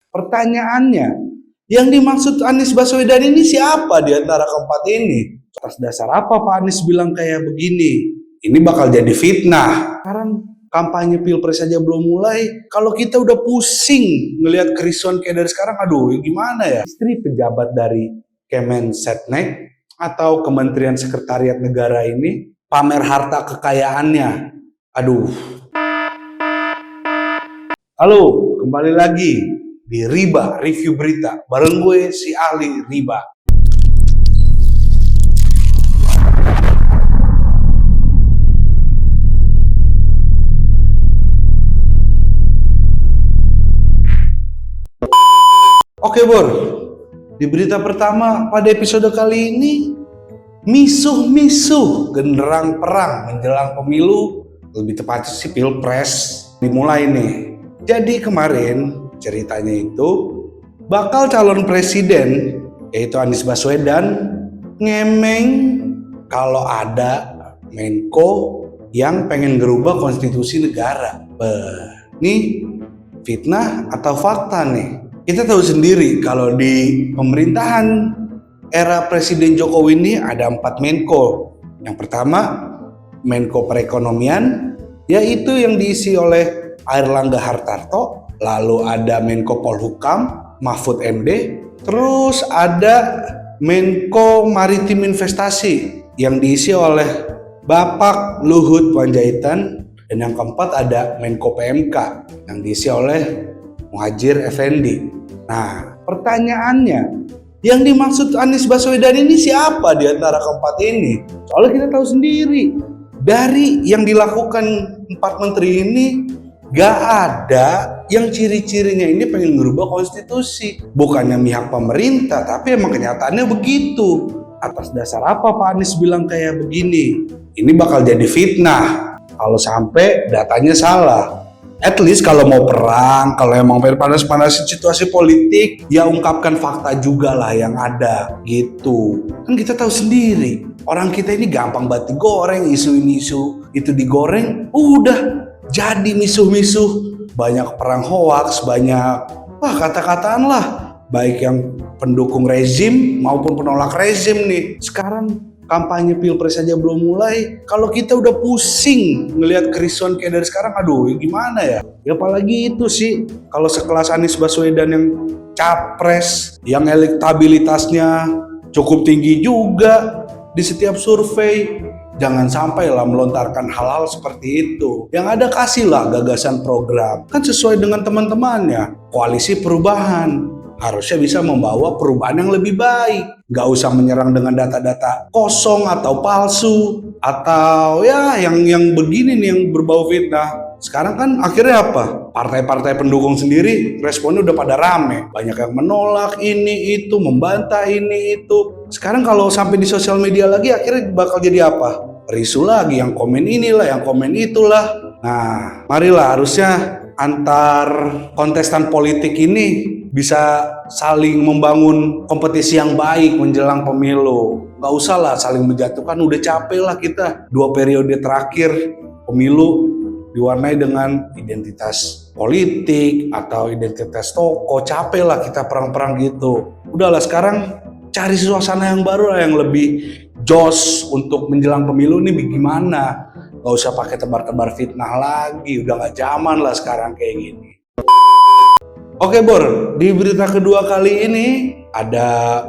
Pertanyaannya, yang dimaksud Anies Baswedan ini siapa di antara keempat ini? Atas dasar apa Pak Anies bilang kayak begini? Ini bakal jadi fitnah. Sekarang kampanye pilpres aja belum mulai, kalau kita udah pusing ngelihat kerisauan kayak dari sekarang, aduh gimana ya? Istri pejabat dari Kemensetnek atau Kementerian Sekretariat Negara ini pamer harta kekayaannya. Aduh. Halo, kembali lagi di Riba Review Berita bareng gue si Ali Riba. Oke Bor, di berita pertama pada episode kali ini, misuh-misuh genderang perang menjelang pemilu, lebih tepatnya sih pilpres dimulai nih. Jadi kemarin ceritanya itu bakal calon presiden yaitu Anies Baswedan ngemeng kalau ada Menko yang pengen ngerubah konstitusi negara. Nih fitnah atau fakta nih? Kita tahu sendiri kalau di pemerintahan era Presiden Jokowi ini ada 4 Menko. Yang pertama Menko Perekonomian, yaitu yang diisi oleh Airlangga Hartarto, lalu ada Menko Polhukam, Mahfud MD, terus ada Menko Maritim Investasi yang diisi oleh Bapak Luhut Panjaitan, dan yang keempat ada Menko PMK yang diisi oleh Muhadjir Effendi. Nah, pertanyaannya, yang dimaksud Anies Baswedan ini siapa di antara keempat ini? Soalnya kita tahu sendiri, dari yang dilakukan 4 menteri ini, gak ada yang ciri-cirinya ini pengen merubah konstitusi. Bukannya pihak pemerintah, tapi emang kenyataannya begitu. Atas dasar apa Pak Anies bilang kayak begini? Ini bakal jadi fitnah kalau sampai datanya salah. At least kalau mau perang, kalau emang panas-panasin situasi politik, ya ungkapkan fakta juga lah yang ada gitu. Kan kita tahu sendiri, orang kita ini gampang banget digoreng, isu-isu itu digoreng, udah jadi misuh-misuh. Banyak perang hoaks, banyak kata-kataan lah, baik yang pendukung rezim maupun penolak rezim nih. Sekarang kampanye pilpres aja belum mulai, kalau kita udah pusing ngelihat kerisauan kayak dari sekarang, aduh gimana ya? Ya apalagi itu sih, kalau sekelas Anies Baswedan yang capres, yang elektabilitasnya cukup tinggi juga di setiap survei, jangan sampai lah melontarkan hal-hal seperti itu. Yang ada kasihlah gagasan program, kan sesuai dengan teman-temannya. Koalisi perubahan harusnya bisa membawa perubahan yang lebih baik. Gak usah menyerang dengan data-data kosong atau palsu, atau ya yang begini nih yang berbau fitnah. Sekarang kan akhirnya apa? Partai-partai pendukung sendiri responnya udah pada rame. Banyak yang menolak ini itu, membantah ini itu. Sekarang kalau sampai di sosial media lagi, akhirnya bakal jadi apa? Risu lagi, yang komen inilah, yang komen itulah. Nah, marilah harusnya antar kontestan politik ini bisa saling membangun kompetisi yang baik menjelang pemilu. Gak usah lah saling menjatuhkan, udah capek lah kita. 2 periode terakhir pemilu diwarnai dengan identitas politik atau identitas tokoh. Capek lah kita perang-perang gitu. Udahlah sekarang cari suasana yang baru lah, yang lebih jos untuk menjelang pemilu ini gimana. Gak usah pakai tebar-tebar fitnah lagi, udah gak zaman lah sekarang kayak gini. Oke Bor, di berita kedua kali ini ada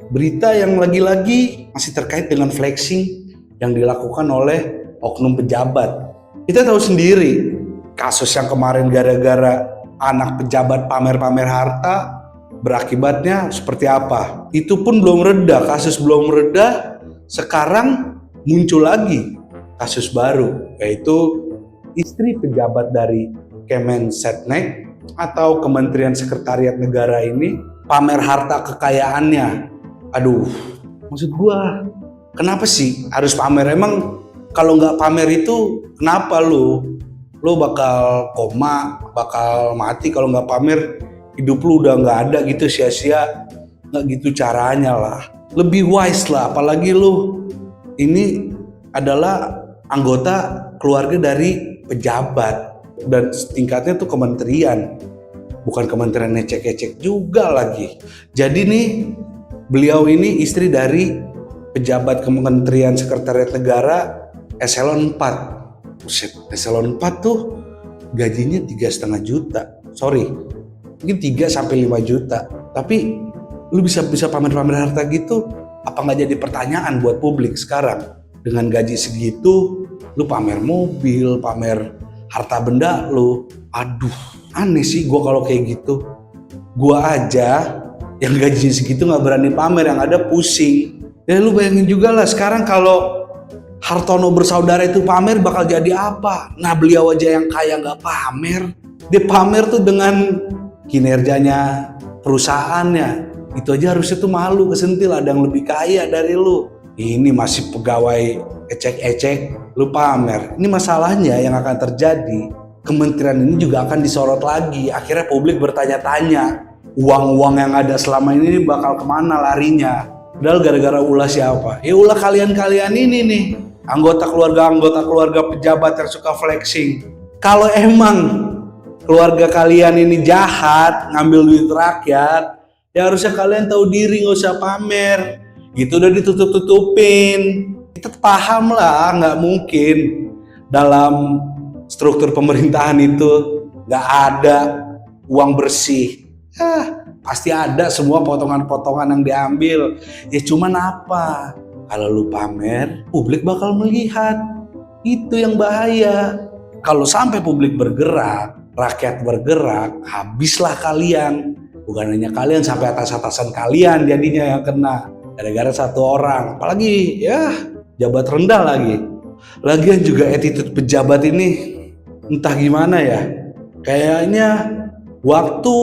berita yang lagi-lagi masih terkait dengan flexing yang dilakukan oleh oknum pejabat. Kita tahu sendiri kasus yang kemarin gara-gara anak pejabat pamer-pamer harta, berakibatnya seperti apa. Itu pun belum reda, kasus belum reda, sekarang muncul lagi kasus baru, yaitu istri pejabat dari Kemensetnek atau Kementerian Sekretariat Negara ini pamer harta kekayaannya. Aduh, maksud gua, kenapa sih harus pamer? Emang kalau nggak pamer itu kenapa lu bakal koma, bakal mati kalau nggak pamer? Hidup lu udah nggak ada gitu, sia-sia. Nggak gitu caranya lah. Lebih wise lah, apalagi lu ini adalah anggota keluarga dari pejabat dan tingkatnya tuh kementerian. bukan kementerian ecek-ecek juga lagi. Jadi nih, beliau ini istri dari pejabat Kementerian Sekretariat Negara Eselon 4. Buset, Eselon 4 tuh gajinya 3,5 juta. Sorry, mungkin 3 sampai 5 juta. Tapi lu bisa pamer-pamer harta gitu, apa nggak jadi pertanyaan buat publik sekarang? Dengan gaji segitu, lu pamer mobil, pamer harta benda lu. Aduh, aneh sih gua kalau kayak gitu. Gua aja yang gajinya segitu nggak berani pamer, yang ada pusing. Ya lu bayangin juga lah sekarang kalau Hartono bersaudara itu pamer bakal jadi apa? Nah beliau aja yang kaya nggak pamer. Dia pamer tuh dengan kinerjanya perusahaannya. Itu aja harusnya tuh malu, kesentil, ada yang lebih kaya dari lu. Ini masih pegawai ecek-ecek, lu pamer. Ini masalahnya yang akan terjadi. Kementerian ini juga akan disorot lagi. Akhirnya publik bertanya-tanya, uang-uang yang ada selama ini bakal kemana larinya? Padahal gara-gara ulah siapa? Ya ulah kalian-kalian ini nih, anggota keluarga pejabat yang suka flexing. Kalau emang keluarga kalian ini jahat, ngambil duit rakyat, ya harusnya kalian tahu diri, nggak usah pamer. Itu udah ditutup-tutupin. Kita paham lah, nggak mungkin dalam struktur pemerintahan itu nggak ada uang bersih. Pasti ada semua potongan-potongan yang diambil. Ya cuman apa? Kalau lu pamer, publik bakal melihat. Itu yang bahaya. Kalau sampai publik bergerak, rakyat bergerak, habislah kalian. Bukan hanya kalian, sampai atas-atasan kalian jadinya yang kena. Gara-gara satu orang, apalagi ya jabat rendah lagi. Lagian juga attitude pejabat ini entah gimana ya. Kayaknya waktu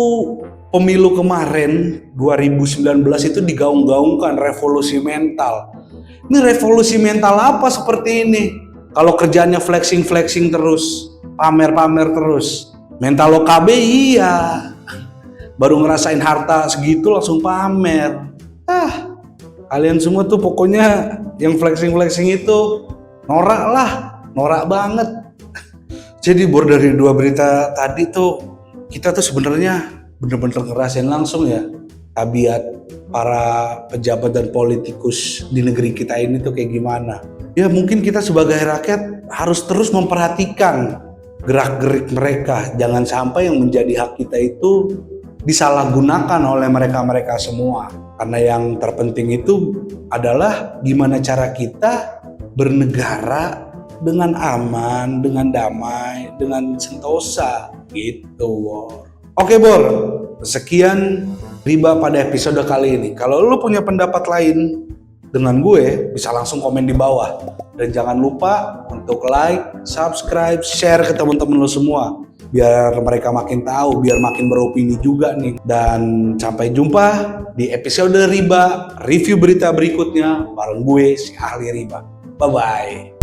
pemilu kemarin 2019 itu digaung-gaungkan revolusi mental. Ini revolusi mental apa seperti ini? Kalau kerjanya flexing terus, pamer-pamer terus. Mental OKB iya. Baru ngerasain harta segitu langsung pamer. Kalian semua tuh pokoknya yang flexing itu norak lah, norak banget. Jadi dari dua berita tadi tuh kita tuh sebenarnya bener-bener ngerasain langsung ya tabiat para pejabat dan politikus di negeri kita ini tuh kayak gimana. Ya mungkin kita sebagai rakyat harus terus memperhatikan gerak-gerik mereka. Jangan sampai yang menjadi hak kita itu disalahgunakan oleh mereka-mereka semua. Karena yang terpenting itu adalah gimana cara kita bernegara dengan aman, dengan damai, dengan sentosa gitu. Oke Bor, sekian Riba pada episode kali ini. Kalau lu punya pendapat lain dengan gue, bisa langsung komen di bawah. Dan jangan lupa untuk like, subscribe, share ke teman-teman lu semua. Biar mereka makin tahu, biar makin beropini juga nih. Dan sampai jumpa di episode Riba, review berita berikutnya bareng gue, si Ahli Riba. Bye-bye.